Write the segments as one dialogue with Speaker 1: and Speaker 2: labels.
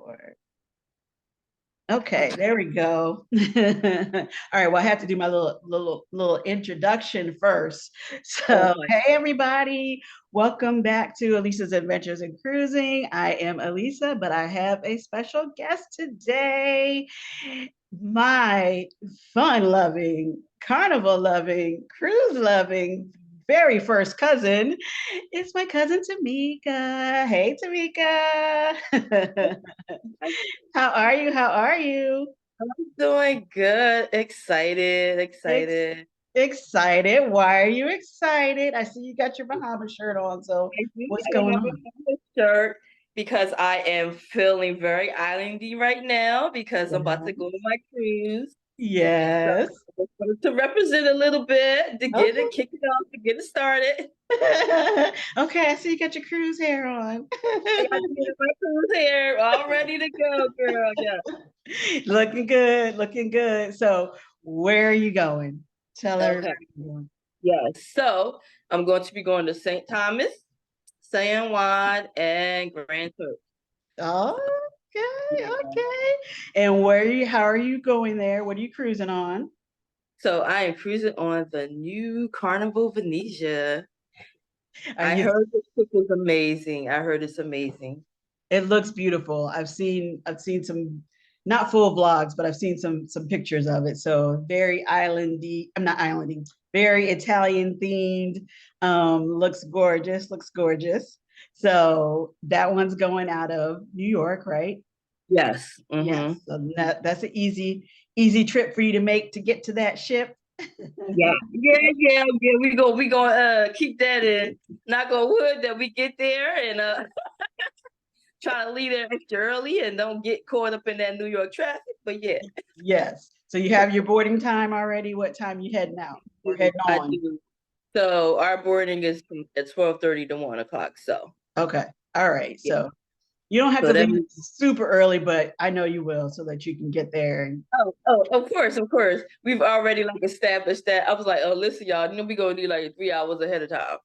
Speaker 1: record. Okay, there we go. All right, well, I have to do my little introduction first. So, hey everybody, welcome back to Alisa's Adventures in Cruising. I am Alisa, but I have a special guest today. My fun-loving, carnival-loving, cruise-loving, very first cousin is my cousin Tamika. Hey, Tamika. How are you? How are you?
Speaker 2: I'm doing good. Excited.
Speaker 1: Excited. Why are you excited? I see you got your Bahama shirt on. So what's
Speaker 2: I got
Speaker 1: going
Speaker 2: my
Speaker 1: on?
Speaker 2: Bahamas shirt because I am feeling very islandy right now because I'm about to go to my cruise. So
Speaker 1: Yes.
Speaker 2: I just wanted to represent a little bit to get
Speaker 1: Okay.
Speaker 2: it kicked off, to get it started.
Speaker 1: Okay, I see you got your cruise hair on.
Speaker 2: I got to get my cruise here, all ready to go, girl. Yeah.
Speaker 1: Looking good, looking good. So where are you going? Tell everybody
Speaker 2: Okay.
Speaker 1: you're going.
Speaker 2: Yes. So I'm going to be going to St. Thomas, San Juan, and Grand Turk.
Speaker 1: Oh, okay, okay. And how are you going there? What are you cruising on?
Speaker 2: So I am cruising on the new Carnival Venezia.
Speaker 1: Are
Speaker 2: I
Speaker 1: you
Speaker 2: heard this ship is amazing. I heard it's amazing.
Speaker 1: It looks beautiful. I've seen some not full vlogs, but I've seen some pictures of it. So very islandy. I'm not islandy. Very Italian themed. Looks gorgeous. Looks gorgeous. So that one's going out of New York, right?
Speaker 2: Yes.
Speaker 1: Yes.
Speaker 2: Mm-hmm.
Speaker 1: So that's an easy trip for you to make to get to that ship.
Speaker 2: Yeah. Yeah. We gonna keep that in. Knock on wood that we get there and try to leave there extra early and don't get caught up in that New York traffic. But yeah,
Speaker 1: Yes. So you have your boarding time already. What time you heading out or heading
Speaker 2: I
Speaker 1: on?
Speaker 2: do. So our boarding is from at 12:30 to 1 o'clock. So
Speaker 1: Okay. All right.
Speaker 2: yeah.
Speaker 1: So you don't have
Speaker 2: So
Speaker 1: to
Speaker 2: that
Speaker 1: leave super early, but I know you will so that you can get there. And
Speaker 2: of course, of course. We've already like established that. I was like, oh, listen, y'all, we gonna do like 3 hours ahead of time,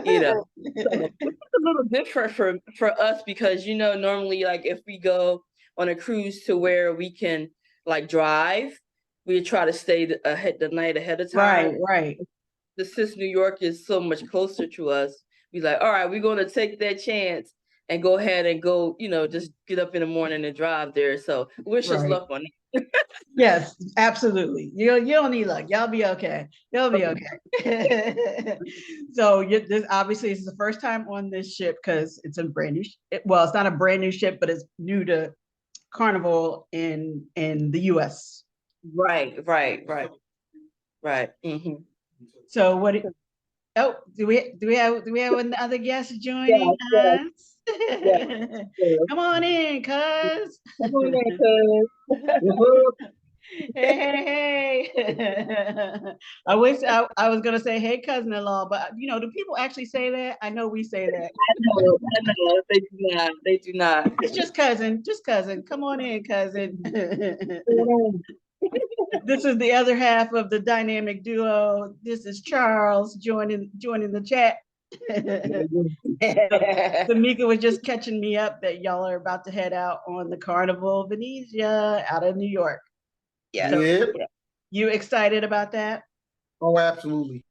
Speaker 2: you know. So it's a little different for us because normally like if we go on a cruise to where we can like drive, we try to stay the night ahead of
Speaker 1: Right,
Speaker 2: time.
Speaker 1: right.
Speaker 2: Since New York is so much closer to us, we like, all right, we're gonna take that chance and go ahead and go, just get up in the morning and drive there. So wish us
Speaker 1: Right.
Speaker 2: luck on
Speaker 1: Yes, absolutely. You don't need luck. Y'all be okay. You'll be okay. So this obviously is the first time on this ship because it's a brand new. Well, it's not a brand new ship, but it's new to Carnival in the U.S.
Speaker 2: Right. Mm-hmm.
Speaker 1: So what? Oh, do we have another guest joining
Speaker 2: Yeah,
Speaker 1: us?
Speaker 2: yeah, yeah.
Speaker 1: Come on in, cuz.
Speaker 2: Come on in, cuz.
Speaker 1: Hey. I wish I was gonna say hey cousin-in-law, but do people actually say that? I know we say that.
Speaker 2: I know. They do not. They do not.
Speaker 1: It's just cousin. Come on in, cousin. This is the other half of the dynamic duo. This is Charles joining the chat. Tamika was just catching me up that y'all are about to head out on the Carnival Venezia out of New York.
Speaker 2: Yeah.
Speaker 1: So
Speaker 3: Yeah.
Speaker 1: you excited about that?
Speaker 3: Oh, absolutely.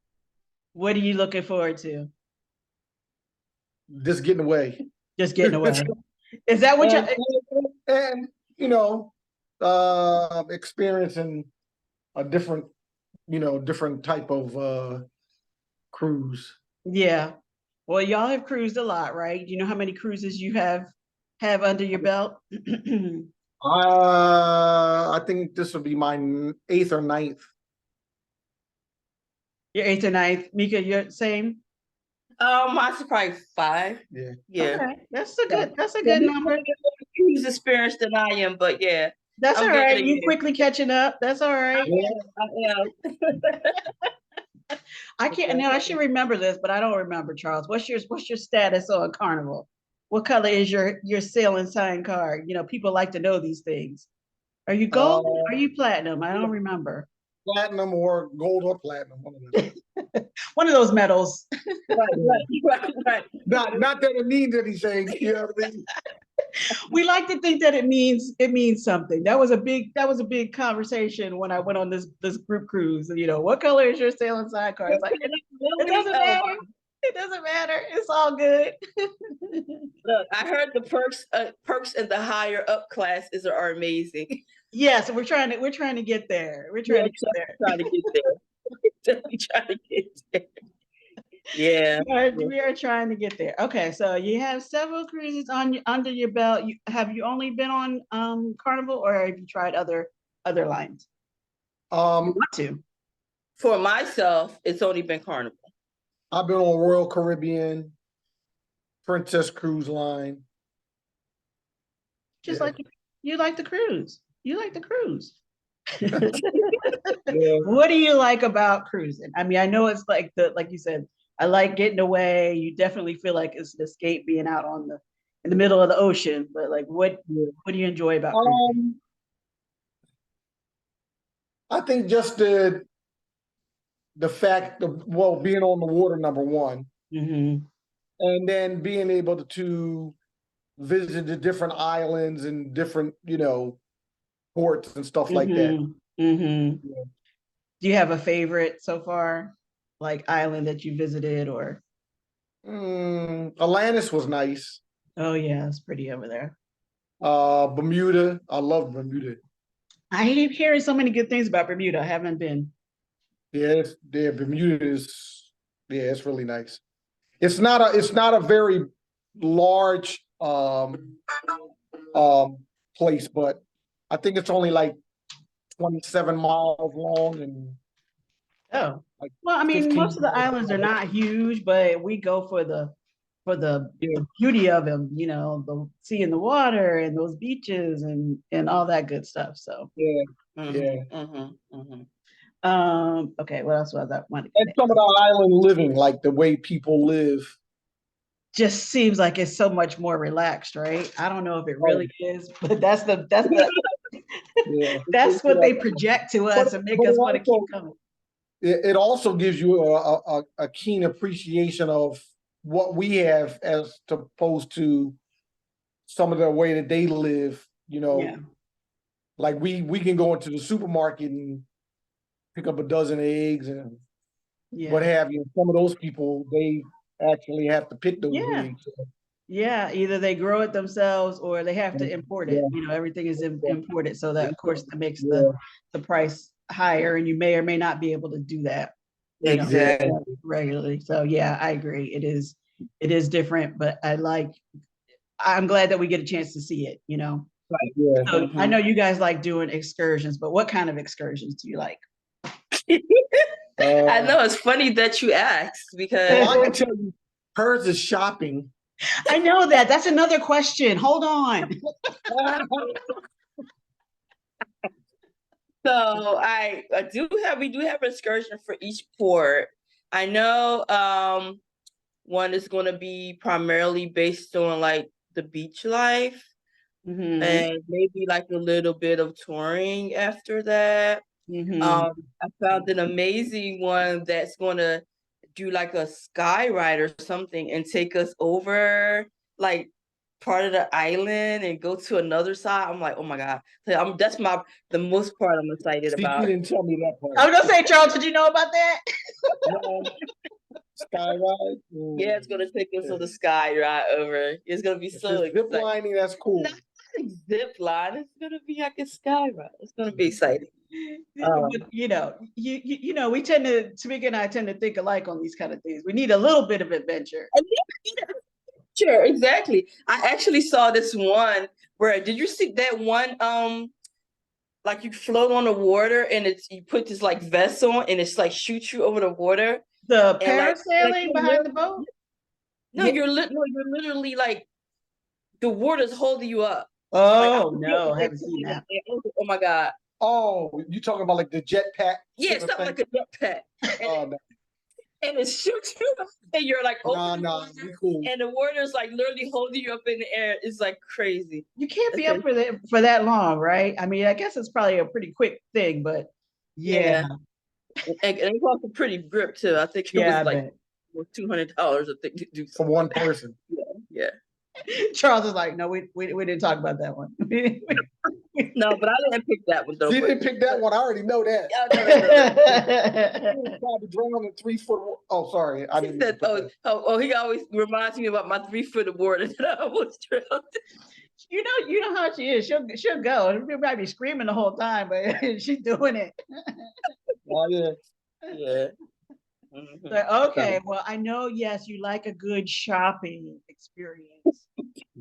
Speaker 1: What are you looking forward to?
Speaker 3: Just getting away.
Speaker 1: Just getting away. Is that what
Speaker 3: and,
Speaker 1: you
Speaker 3: and experiencing a different type of cruise.
Speaker 1: Yeah. Well, y'all have cruised a lot, right? Do you know how many cruises you have under your belt?
Speaker 3: I think this will be my eighth or ninth.
Speaker 1: Your eighth or ninth. Mika, you're same?
Speaker 2: Mine's probably 5.
Speaker 3: Yeah.
Speaker 2: Yeah.
Speaker 1: Okay. That's a
Speaker 2: Yeah,
Speaker 1: good number.
Speaker 2: he's experienced than I am, but yeah,
Speaker 1: That's all
Speaker 2: I'm
Speaker 1: right.
Speaker 2: getting
Speaker 1: You
Speaker 2: there.
Speaker 1: quickly catching up. That's all right.
Speaker 2: I am.
Speaker 1: I can't now I should remember this, but I don't remember, Charles. What's your status on Carnival? What color is your sailing sign card? People like to know these things. Are you
Speaker 3: Uh,
Speaker 1: gold? Are you platinum? I don't remember.
Speaker 3: Platinum or gold or platinum. One of them.
Speaker 1: One of those medals.
Speaker 2: Right.
Speaker 3: Not that it means anything. You know what I mean?
Speaker 1: We like to think that it means something. That was a big conversation when I went on this group cruise. You know, what color is your sailing sidecar? It's like it doesn't matter. It doesn't matter. It's all good.
Speaker 2: Look, I heard the perks in the higher up classes are amazing.
Speaker 1: Yes, we're trying to get there. We're trying to get there.
Speaker 2: Trying to get there. Definitely trying to get there. Yeah.
Speaker 1: We are trying to get there. Okay, so you have several cruises under your belt. Have you only been on Carnival, or have you tried other lines? You want to?
Speaker 2: For myself, it's only been Carnival.
Speaker 3: I've been on Royal Caribbean, Princess Cruise Line.
Speaker 1: Just like you like the cruise. You like the cruise.
Speaker 3: Yeah.
Speaker 1: What do you like about cruising? I mean, I know it's like you said, I like getting away. You definitely feel like it's an escape being out in the middle of the ocean. But like, what do you enjoy about cruising?
Speaker 3: I think just the fact of being on the water, number one,
Speaker 1: Mm-hmm.
Speaker 3: and then being able to visit the different islands and different, ports and stuff like that.
Speaker 1: Mm-hmm.
Speaker 3: Yeah.
Speaker 1: Do you have a favorite so far, like island that you visited, or?
Speaker 3: Atlantis was nice.
Speaker 1: Oh yeah, it's pretty over there.
Speaker 3: Bermuda, I love Bermuda.
Speaker 1: I keep hearing so many good things about Bermuda. I haven't been.
Speaker 3: Yeah, Bermuda is, it's really nice. It's not a very large place, but I think it's only like 27 miles long and
Speaker 1: Oh,
Speaker 3: like
Speaker 1: well, I mean,
Speaker 3: 15
Speaker 1: most of the
Speaker 3: miles
Speaker 1: islands are
Speaker 3: wide.
Speaker 1: not huge, but we go for the beauty of them. You know, the seeing the water and those beaches and all that good stuff. So
Speaker 3: Yeah.
Speaker 1: okay, what else was I wanting to
Speaker 3: And
Speaker 1: say?
Speaker 3: some of the island living, like the way people live.
Speaker 1: Just seems like it's so much more relaxed, right? I don't know if it really is, but that's
Speaker 3: Yeah.
Speaker 1: that's what they project to us and make us want to keep coming.
Speaker 3: It also gives you a keen appreciation of what we have as opposed to some of the way that they live,
Speaker 1: Yeah.
Speaker 3: like we can go into the supermarket and pick up a dozen eggs and what have you. Some of those people, they actually have to pick those eggs.
Speaker 1: Yeah, either they grow it themselves or they have to import it. You know, everything is imported. So that, of course, that makes the price higher, and you may or may not be able to do that,
Speaker 2: Exactly.
Speaker 1: regularly. So yeah, I agree. It is different, but I'm glad that we get a chance to see it,
Speaker 3: Right. Yeah.
Speaker 1: So I know you guys like doing excursions, but what kind of excursions do you like?
Speaker 2: I know, it's funny that you asked because
Speaker 3: I can tell you, hers is shopping.
Speaker 1: I know that. That's another question. Hold on.
Speaker 2: So we do have an excursion for each port. I know one is going to be primarily based on like the beach life, and maybe like a little bit of touring after that. I found an amazing one that's going to do like a sky ride or something and take us over like part of the island and go to another side. I'm like, oh my God. That's the most part I'm excited about.
Speaker 3: You didn't tell me that part.
Speaker 1: I was gonna say, Charles, did you know about that?
Speaker 3: Sky ride?
Speaker 2: Yeah, it's gonna take us on the sky ride over. It's gonna be so
Speaker 3: zip lining, that's cool.
Speaker 2: Not zip line, it's gonna be like a sky ride. It's gonna be exciting.
Speaker 1: We tend to, Tamika and I tend to think alike on these kind of things. We need a little bit of adventure.
Speaker 2: Sure, exactly. I actually saw this one where, did you see that one? Like you float on the water and you put this like vest on and it's like shoots you over the water.
Speaker 1: The parasailing behind the boat?
Speaker 2: No, you're literally like the water's holding you up.
Speaker 1: Oh no, I haven't seen that.
Speaker 2: Oh my God.
Speaker 3: Oh, you talking about like the jetpack?
Speaker 2: Yeah, it's something like a jetpack. And it shoots you, and you're like,
Speaker 3: cool.
Speaker 2: And the water's like literally holding you up in the air. It's like crazy.
Speaker 1: You can't be up for that long, right? I mean, I guess it's probably a pretty quick thing, but yeah.
Speaker 2: And it costs a pretty grip too. I think it was like $200. I think to do
Speaker 3: for one person.
Speaker 2: Yeah.
Speaker 1: Charles is like, no, we didn't talk about that one.
Speaker 2: No, but I didn't pick that one though.
Speaker 3: She didn't pick that one. I already know that.
Speaker 2: Yeah, I know that.
Speaker 3: Tried to drown in 3 foot. Oh, sorry. I didn't.
Speaker 2: Said, he always reminds me about my 3-foot water that I almost drowned.
Speaker 1: You know how she is. She'll go. She might be screaming the whole time, but she's doing it.
Speaker 3: Oh yeah.
Speaker 2: Yeah.
Speaker 1: So, okay, well, I know, yes, you like a good shopping experience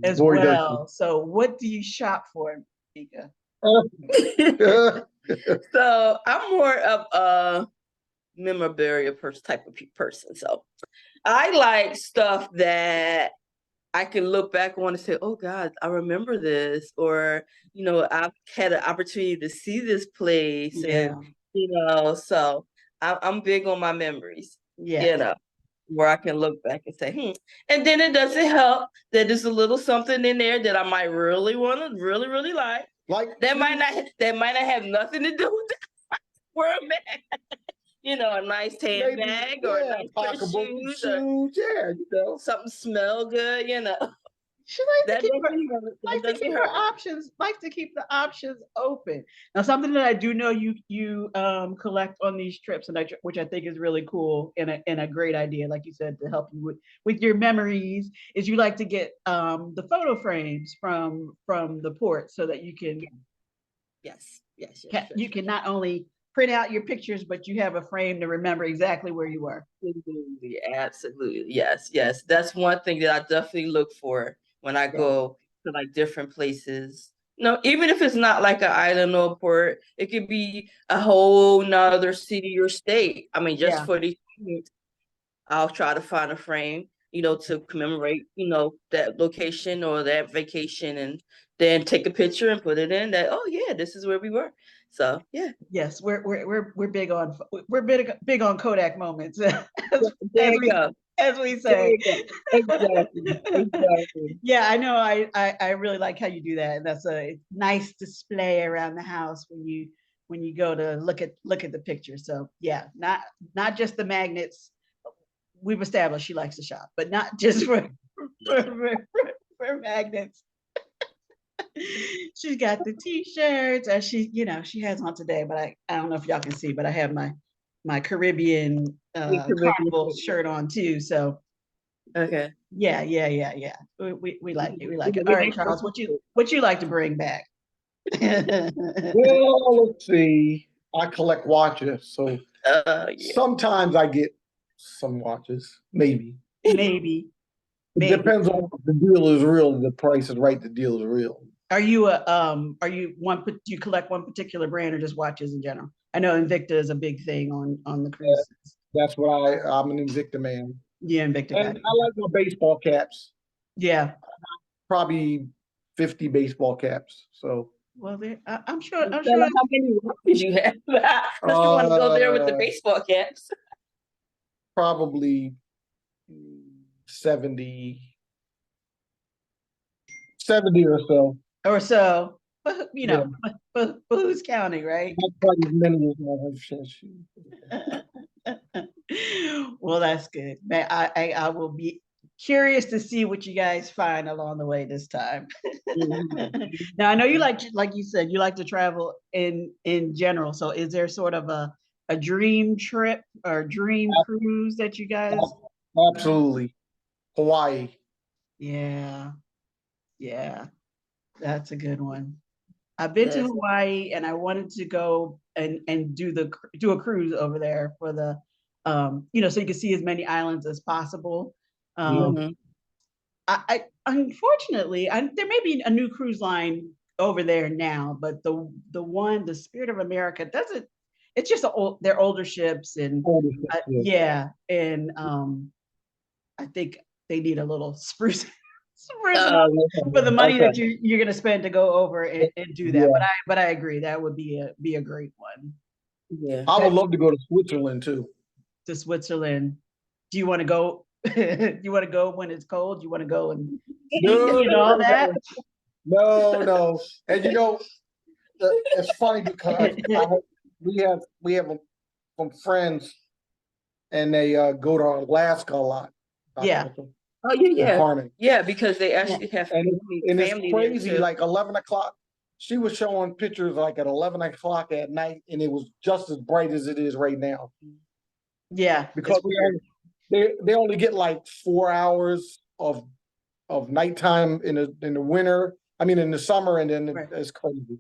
Speaker 1: as well. So what do you shop for, Mika?
Speaker 2: So I'm more of a memorabilia type of person. So I like stuff that I can look back on and say, oh God, I remember this, or I've had an opportunity to see this place, and so I'm big on my memories.
Speaker 1: Yeah.
Speaker 2: Where I can look back and say, and then it doesn't help that there's a little something in there that I might really want to really like. That might not have nothing to do with where I'm at. A nice handbag or a nice pair of shoes, or something smell good.
Speaker 1: She likes to keep her options. Likes to keep the options open. Now, something that I do know you collect on these trips, and which I think is really cool and a great idea, like you said, to help you with your memories, is you like to get the photo frames from the port so that you can.
Speaker 2: Yes.
Speaker 1: You can not only print out your pictures, but you have a frame to remember exactly where you were.
Speaker 2: Absolutely. Yes. That's one thing that I definitely look for when I go to like different places. Even if it's not like an island or a port, it could be a whole nother city or state. I mean, just for these things, I'll try to find a frame, to commemorate, that location or that vacation, and then take a picture and put it in that, oh yeah, this is where we were. So yeah.
Speaker 1: Yes, we're big on Kodak moments. As we say.
Speaker 2: Exactly.
Speaker 1: Yeah, I know. I really like how you do that. That's a nice display around the house when you go to look at the picture. So yeah, not just the magnets. We've established she likes to shop, but not just for magnets. She's got the t-shirts, as she has on today, but I don't know if y'all can see, but I have my Caribbean Carnival shirt on too. So
Speaker 2: okay.
Speaker 1: Yeah. We like it. We like it. All right, Charles, what you like to bring back?
Speaker 3: Well, let's see. I collect watches, so sometimes I get some watches, maybe.
Speaker 1: Maybe.
Speaker 3: It depends on if the deal is real, the price is right, the deal is real.
Speaker 1: Are you do you collect one particular brand or just watches in general? I know Invicta is a big thing on the cruises.
Speaker 3: That's what I'm an Invicta man.
Speaker 1: Yeah, Invicta.
Speaker 3: And I like my baseball caps.
Speaker 1: Yeah.
Speaker 3: Probably 50 baseball caps. So
Speaker 1: well, I'm sure.
Speaker 2: How many watches you have? Unless you want to go there with the baseball caps.
Speaker 3: Probably 70 or so.
Speaker 1: Or so, but but who's counting, right? Well, that's good. Man, I will be curious to see what you guys find along the way this time. Now I know you like you said, you like to travel in general. So is there sort of a dream trip or dream cruise that you guys?
Speaker 3: Absolutely. Hawaii.
Speaker 1: Yeah. That's a good one. I've been to Hawaii and I wanted to go and do a cruise over there for the so you can see as many islands as possible. I unfortunately, there may be a new cruise line over there now, but the Spirit of America doesn't. It's just they're older ships and and I think they need a little spruce for the money that you're going to spend to go over and do that. But I agree that would be a great one.
Speaker 3: Yeah, I would love to go to Switzerland too.
Speaker 1: To Switzerland, do you want to go? Do you want to go when it's cold? Do you want to go and all that?
Speaker 3: No, and it's funny because we have some friends, and they go to Alaska a lot.
Speaker 1: Yeah.
Speaker 2: Oh yeah,
Speaker 3: Carmen.
Speaker 2: yeah, because they actually have
Speaker 3: and it's
Speaker 2: family there
Speaker 3: crazy.
Speaker 2: too.
Speaker 3: Like 11 o'clock, she was showing pictures like at 11 o'clock at night, and it was just as bright as it is right now.
Speaker 1: Yeah,
Speaker 3: Because they only get like 4 hours of nighttime in the winter. I mean, in the summer, and then it's crazy.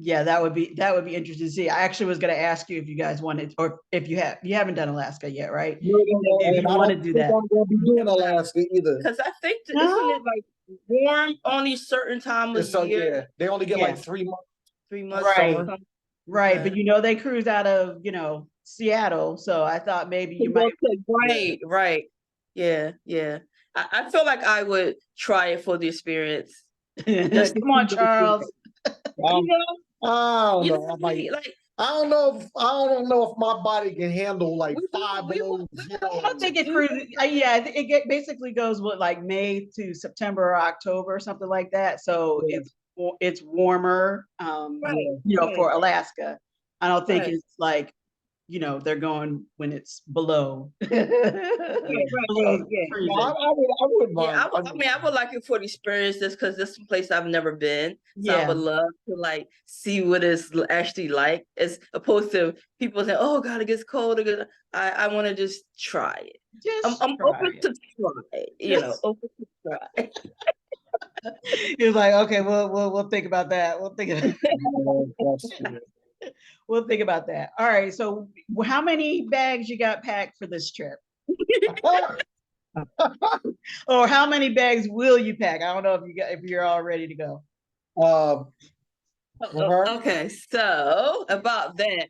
Speaker 1: Yeah, that would be interesting to see. I actually was going to ask you if you guys wanted, or if you haven't done Alaska yet, right?
Speaker 3: No,
Speaker 1: If you want to do that.
Speaker 3: I'm going to be doing Alaska either.
Speaker 2: Because I think isn't it like warm only certain time of year?
Speaker 3: Yeah, they only get like 3 months.
Speaker 2: 3 months,
Speaker 1: right?
Speaker 2: summer.
Speaker 1: Right, but they cruise out of Seattle, so I thought maybe you might.
Speaker 2: Right. Yeah. I feel like I would try it for the experience.
Speaker 1: Come on, Charles.
Speaker 3: I don't know if my body can handle like 5 below zero.
Speaker 1: I don't think it cruises. Yeah, basically goes with like May to September or October or something like that. So it's warmer, for Alaska. I don't think it's like they're going when it's below.
Speaker 2: I would like it for the experience just because this is a place I've never been. So I would love to like see what it's actually like, as opposed to people saying, "Oh God, it gets cold." I want to just try it. I'm open to try. Open to try.
Speaker 1: He was like, "Okay, we'll think about that. We'll think about We'll think about that." All right. So, how many bags you got packed for this trip? Or how many bags will you pack? I don't know if you're all ready to go.
Speaker 2: Okay, so about that,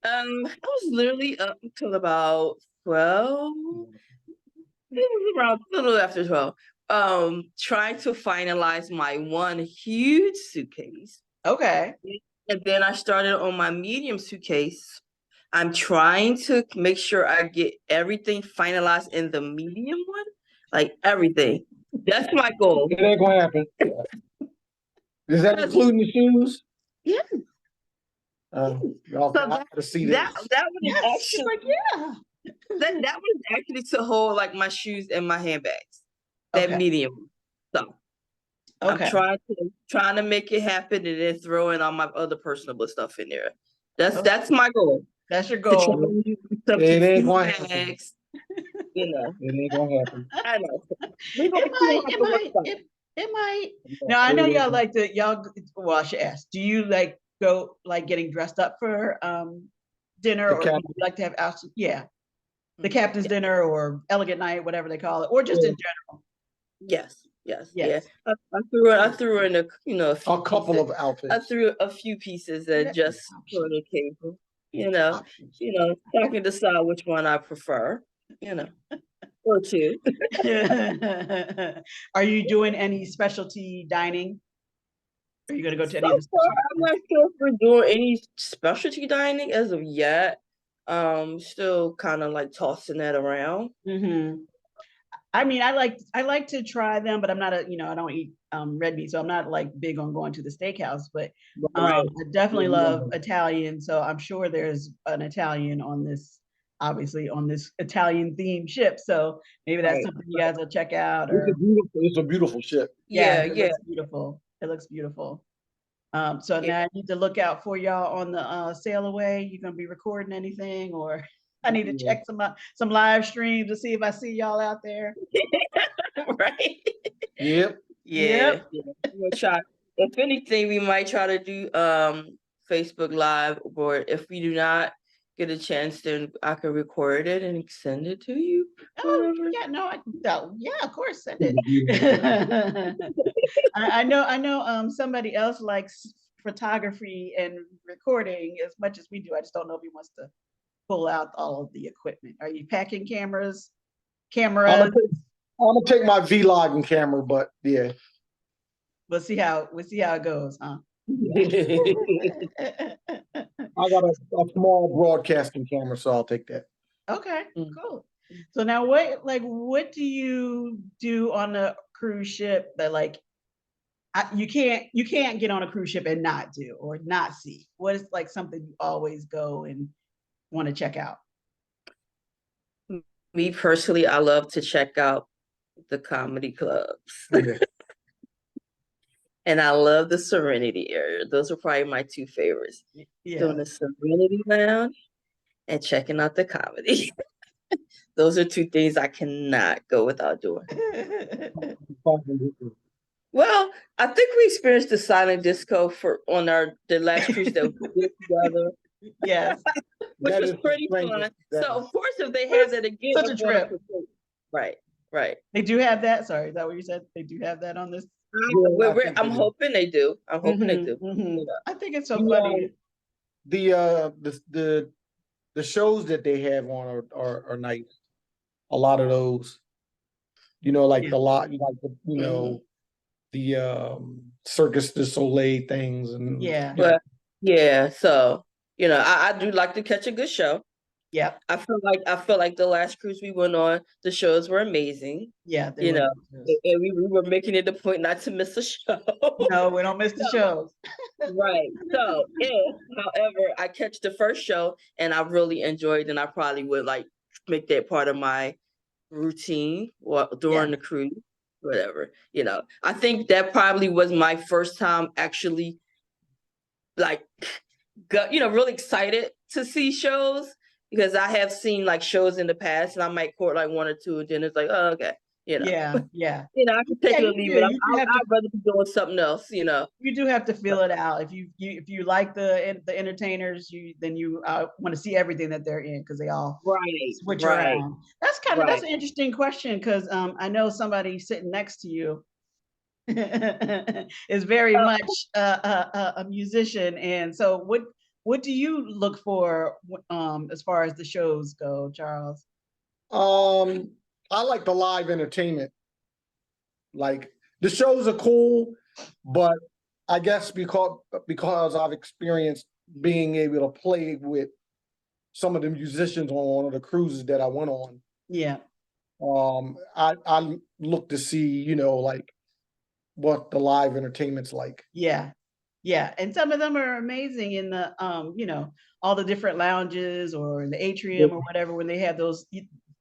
Speaker 2: I was literally up until about 12. It was around a little after 12. Trying to finalize my one huge suitcase.
Speaker 1: Okay.
Speaker 2: And then I started on my medium suitcase. I'm trying to make sure I get everything finalized in the medium one, like everything. That's my goal.
Speaker 3: It ain't gonna happen. Is that including the shoes?
Speaker 2: Yeah.
Speaker 3: Y'all got to see
Speaker 2: that was actually that was actually to hold like my shoes and my handbags. That medium. So I'm trying to make it happen and then throw in all my other personable stuff in there. That's my goal.
Speaker 1: That's your goal.
Speaker 3: It ain't gonna happen.
Speaker 2: It
Speaker 3: ain't gonna happen.
Speaker 2: I know.
Speaker 1: It might. Now I know y'all like to well, I should ask. Do you like go like getting dressed up for dinner, or do you like to have the captain's dinner or elegant night, whatever they call it, or just in general?
Speaker 2: Yes. I threw in a
Speaker 3: couple of outfits.
Speaker 2: I threw a few pieces that just for the table. So I can decide which one I prefer. Or two.
Speaker 1: Are you doing any specialty dining? Are you going to go to any of the
Speaker 2: I'm not sure if we're doing any specialty dining as of yet. Still kind of like tossing that around.
Speaker 1: Mm-hmm. I mean, I like to try them, but I'm not I don't eat red meat, so I'm not like big on going to the steakhouse. But I definitely love Italian, so I'm sure there's an Italian on this. Obviously, on this Italian themed ship, so maybe that's something you guys will check out.
Speaker 3: It's a beautiful ship.
Speaker 1: It looks beautiful. It looks beautiful. So now I need to look out for y'all on the sail away. You gonna be recording anything, or I need to check some live streams to see if I see y'all out there.
Speaker 2: Right.
Speaker 3: Yep.
Speaker 2: Yeah. We'll try. If anything, we might try to do Facebook Live, or if we do not get a chance, then I can record it and send it to you.
Speaker 1: Oh of course, send it. I know somebody else likes photography and recording as much as we do. I just don't know if he wants to pull out all of the equipment. Are you packing cameras?
Speaker 3: I'm gonna take my vlogging camera, but yeah.
Speaker 1: We'll see how it goes, huh?
Speaker 3: I got a small broadcasting camera, so I'll take that.
Speaker 1: Okay, cool. So now what do you do on a cruise ship that you can't get on a cruise ship and not do or not see? What is like something you always go and want to check out?
Speaker 2: Me personally, I love to check out the comedy clubs.
Speaker 3: Yeah.
Speaker 2: And I love the Serenity area. Those are probably my two favorites.
Speaker 1: Yeah.
Speaker 2: Doing the Serenity Lounge and checking out the comedy. Those are two things I cannot go without doing. Well, I think we experienced the silent disco on the last cruise that we did together.
Speaker 1: Yes.
Speaker 2: Which was pretty fun. So of course, if they have that again,
Speaker 1: such a trip.
Speaker 2: Right.
Speaker 1: They do have that. Sorry, is that what you said? They do have that on this.
Speaker 2: I'm hoping they do. I'm hoping they do.
Speaker 1: Mm-hmm. I think it's so funny.
Speaker 3: The shows that they have on are nice. A lot of those, like the Circus du Soleil things and
Speaker 2: yeah. So I do like to catch a good show.
Speaker 1: Yeah.
Speaker 2: I feel like the last cruise we went on, the shows were amazing.
Speaker 1: Yeah.
Speaker 2: And we were making it a point not to miss a show.
Speaker 1: No, we don't miss the shows.
Speaker 2: Right. So if, however, I catch the first show and I really enjoyed, then I probably would make that part of my routine during the cruise, whatever. I think that probably was my first time actually really excited to see shows, because I have seen shows in the past and I might court one or two and then it's like, oh, okay.
Speaker 1: Yeah.
Speaker 2: I can take it or leave it. I'd rather be doing something else. You
Speaker 1: do have to feel it out. If you like the entertainers, then you want to see everything that they're in, because they all switch around. That's that's an interesting question, because I know somebody sitting next to you is very much a musician, and so what do you look for as far as the shows go, Charles?
Speaker 3: I like the live entertainment. Like, the shows are cool, but I guess because I've experienced being able to play with some of the musicians on one of the cruises that I went on.
Speaker 1: Yeah.
Speaker 3: I look to see, what the live entertainment's like.
Speaker 1: Yeah. Yeah. And some of them are amazing in the all the different lounges or the atrium or whatever, when they have those,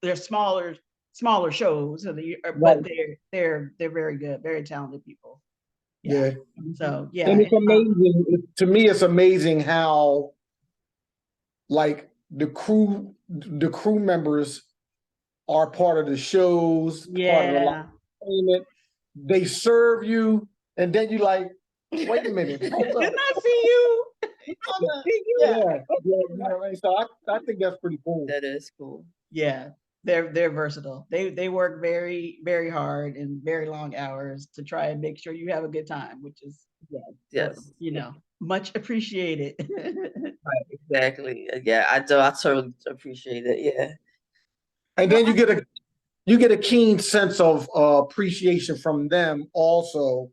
Speaker 1: they're smaller shows, but they're very good, very talented people.
Speaker 3: Yeah.
Speaker 1: So yeah.
Speaker 3: And it's amazing. To me, it's amazing how the crew members are part of the shows, part of the entertainment. They serve you, and then you wait a minute.
Speaker 1: Didn't I see you?
Speaker 3: So I think that's pretty cool.
Speaker 2: That is cool.
Speaker 1: Yeah. They're versatile. They work very, very hard and very long hours to try and make sure you have a good time, which is much appreciated.
Speaker 2: Right, exactly. Yeah, I totally appreciate it. Yeah.
Speaker 3: And then you get a keen sense of appreciation from them also,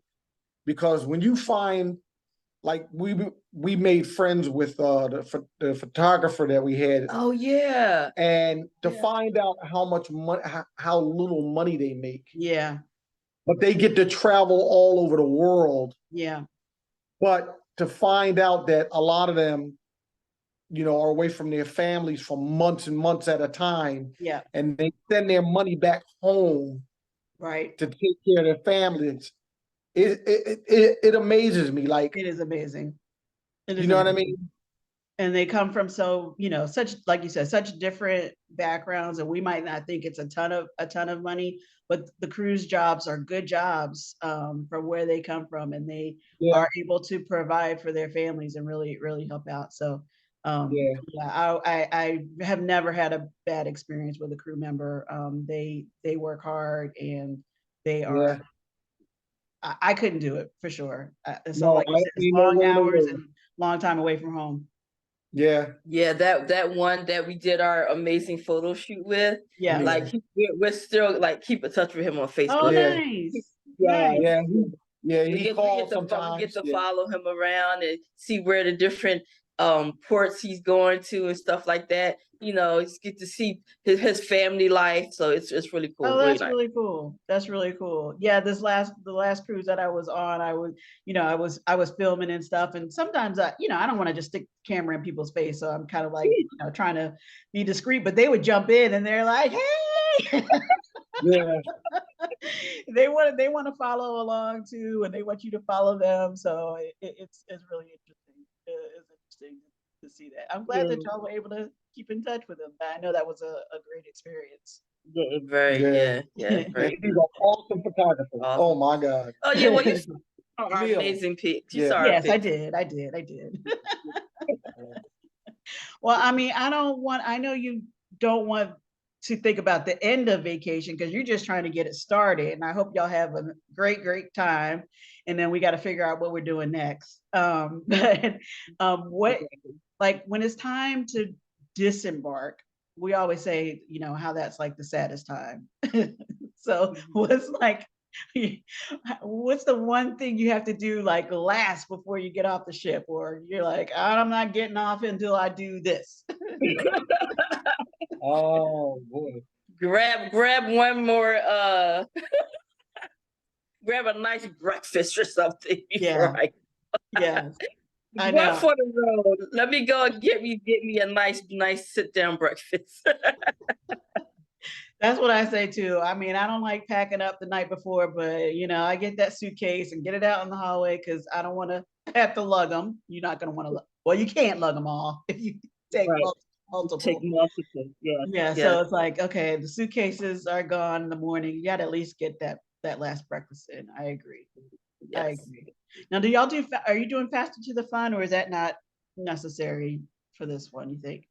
Speaker 3: because when you find, we made friends with the photographer that we had.
Speaker 2: Oh yeah.
Speaker 3: And to find out how much money, how little money they make.
Speaker 1: Yeah.
Speaker 3: But they get to travel all over the world.
Speaker 1: Yeah.
Speaker 3: But to find out that a lot of them, are away from their families for months and months at a time.
Speaker 1: Yeah.
Speaker 3: And they send their money back home.
Speaker 1: Right.
Speaker 3: To take care of their families. It amazes me.
Speaker 1: It is amazing.
Speaker 3: You know what I mean?
Speaker 1: And they come from such, like you said, such different backgrounds, and we might not think it's a ton of money, but the cruise jobs are good jobs from where they come from, and they are able to provide for their families and really, really help out. So I have never had a bad experience with a crew member. They work hard, and they are. I couldn't do it for sure. So like you said, it's long hours and long time away from home.
Speaker 3: Yeah.
Speaker 2: That one that we did our amazing photo shoot with.
Speaker 1: Yeah.
Speaker 2: We're still keep in touch with him on Facebook.
Speaker 1: Oh, nice.
Speaker 3: He calls sometimes.
Speaker 2: We get to follow him around and see where the different ports he's going to and stuff like that. It's get to see his family life, so it's really cool.
Speaker 1: Oh, that's really cool. That's really cool. Yeah, the last cruise that I was on, I was filming and stuff, and sometimes I don't want to just stick the camera in people's face, so I'm kind of trying to be discreet, but they would jump in and they're like, "Hey, Yay!
Speaker 3: Yeah.
Speaker 1: They want to follow along too, and they want you to follow them. So it's really interesting. It's interesting to see that. I'm glad that
Speaker 2: Yeah.
Speaker 1: y'all were able to keep in touch with them. I know that was a great experience.
Speaker 2: Yeah, very,
Speaker 3: Yeah.
Speaker 2: yeah,
Speaker 3: And
Speaker 2: very
Speaker 3: he's an
Speaker 2: good.
Speaker 3: awesome photographer.
Speaker 2: Awesome.
Speaker 3: Oh my God.
Speaker 2: Oh yeah, well you saw our
Speaker 3: Neil.
Speaker 2: amazing pics. You
Speaker 3: Yeah.
Speaker 2: saw our
Speaker 1: Yes, I
Speaker 2: pics.
Speaker 1: did. I did. Well, I mean, I know you don't want to think about the end of vacation because you're just trying to get it started. And I hope y'all have a great time. And then we got to figure out what we're doing next. But what, like, when it's time to disembark, we always say, you know, how that's like the saddest time. So what's like, what's the one thing you have to do like last before you get off the ship, or you're like, I'm not getting off until I do this?
Speaker 3: Oh boy.
Speaker 2: Grab one more grab a nice breakfast or something before
Speaker 1: Yeah. Yes, I
Speaker 2: one
Speaker 1: know.
Speaker 2: for the road. Let me go and get me a nice sit down breakfast.
Speaker 1: That's what I say too. I mean, I don't like packing up the night before, but you know, I get that suitcase and get it out in the hallway because I don't want to have to lug them. You're not going to want to. Well, you can't lug them all if you take
Speaker 2: Right. Take
Speaker 1: multiple.
Speaker 2: multiple. Yeah.
Speaker 1: Yeah,
Speaker 2: Yeah.
Speaker 1: so it's like, okay, the suitcases are gone in the morning. You got to at least get that last breakfast in. I agree. I
Speaker 2: Yes.
Speaker 1: agree. Now, do y'all do? Are you doing faster to the fun, or is that not necessary for this one? You think?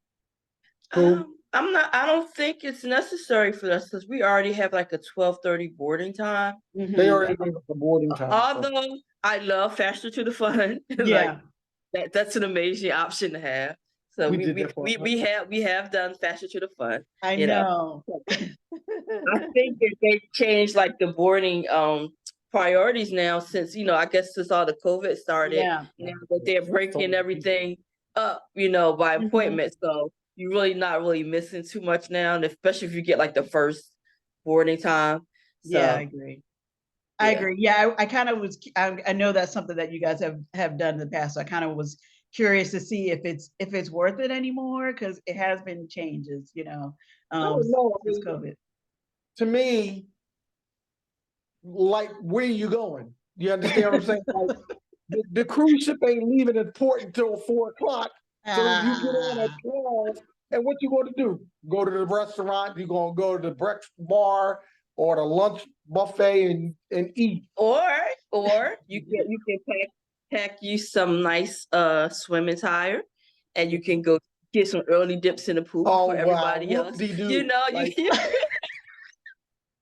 Speaker 3: Cool.
Speaker 2: I don't think it's necessary for us because we already have like a 12:30 boarding time.
Speaker 3: They
Speaker 1: Mhm.
Speaker 3: already gave us the boarding time. So.
Speaker 2: Although I love faster to the fun.
Speaker 1: Yeah.
Speaker 2: Like that's an amazing option to have. So
Speaker 3: We did that for
Speaker 2: we have done faster to the fun.
Speaker 1: I
Speaker 2: You know.
Speaker 1: know.
Speaker 2: I think that they changed like the boarding priorities now since, you know, I guess since all the COVID started,
Speaker 1: Yeah.
Speaker 2: now that they're breaking everything up, you know, by
Speaker 1: Mhm.
Speaker 2: appointment. So you're really not really missing too much now, and especially if you get like the first boarding time.
Speaker 1: Yeah, I
Speaker 2: So
Speaker 1: agree. I
Speaker 2: yeah.
Speaker 1: agree. Yeah, I kind of was. I know that's something that you guys have done in the past. So I kind of was curious to see if it's worth it anymore because it has been changes, you know,
Speaker 3: I don't know. I
Speaker 1: since
Speaker 3: mean,
Speaker 1: COVID.
Speaker 3: to me, like, where you going? You understand what I'm saying? Like, the cruise ship ain't leaving at port until 4 o'clock. So you get on at 12, and what you going to do? Go to the restaurant? You going to go to the breakfast bar or the lunch buffet and eat?
Speaker 2: Or you can pack you some nice swim attire, and you can go get some early dips in the pool
Speaker 3: Oh
Speaker 2: for
Speaker 3: wow,
Speaker 2: everybody else.
Speaker 3: whoop-de-doo.
Speaker 2: You know,
Speaker 3: Like,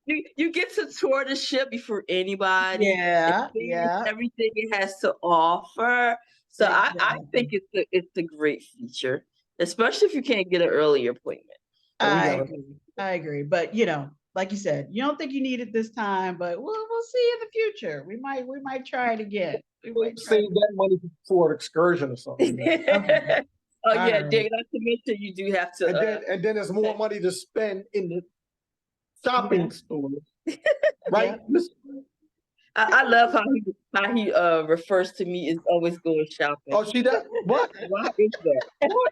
Speaker 2: you get to tour the ship before anybody,
Speaker 1: Yeah,
Speaker 2: experience
Speaker 1: yeah.
Speaker 2: everything it has to offer. So I think
Speaker 1: Exactly.
Speaker 2: it's a great feature, especially if you can't get an early appointment.
Speaker 3: oh, we
Speaker 1: I
Speaker 3: got
Speaker 1: agree. I agree. But you know, like you said, you don't think you need it this time, but we'll see in the future. We might try it again. We
Speaker 3: to
Speaker 1: might try
Speaker 3: save that money for an excursion or something.
Speaker 1: it. Okay.
Speaker 2: Oh
Speaker 1: All
Speaker 2: yeah,
Speaker 1: right.
Speaker 2: Dick, not to mention you do have to
Speaker 3: And then there's more money to spend in the shopping
Speaker 1: Yeah.
Speaker 3: stores,
Speaker 1: Yeah.
Speaker 3: right?
Speaker 2: I love how he refers to me as always going shopping.
Speaker 3: Oh, she does. What?
Speaker 2: Why is that?
Speaker 3: What?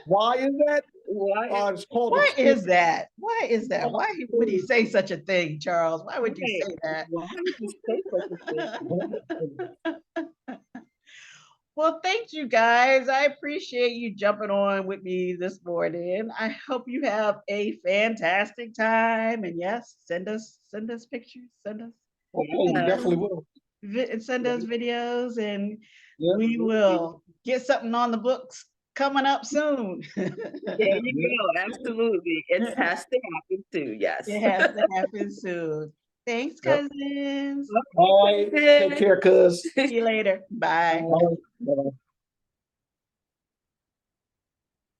Speaker 3: Why is that?
Speaker 2: Why
Speaker 3: It's called
Speaker 1: Why
Speaker 3: experience.
Speaker 1: is that? Why is that? Why would he say such a thing, Charles? Why would you say that?
Speaker 2: Why would you say such a thing?
Speaker 1: Well, thank you guys. I appreciate you jumping on with me this morning. I hope you have a fantastic time. And yes, send us pictures,
Speaker 3: Okay, we definitely will.
Speaker 1: send us videos, and
Speaker 3: Yeah.
Speaker 1: we will get something on the books coming up soon.
Speaker 2: There you go. Absolutely. It has to happen too. Yes.
Speaker 1: It has to happen soon. Thanks,
Speaker 3: Yep.
Speaker 1: cousins.
Speaker 3: Bye. Take care, cuz.
Speaker 1: See you later. Bye.
Speaker 3: Bye.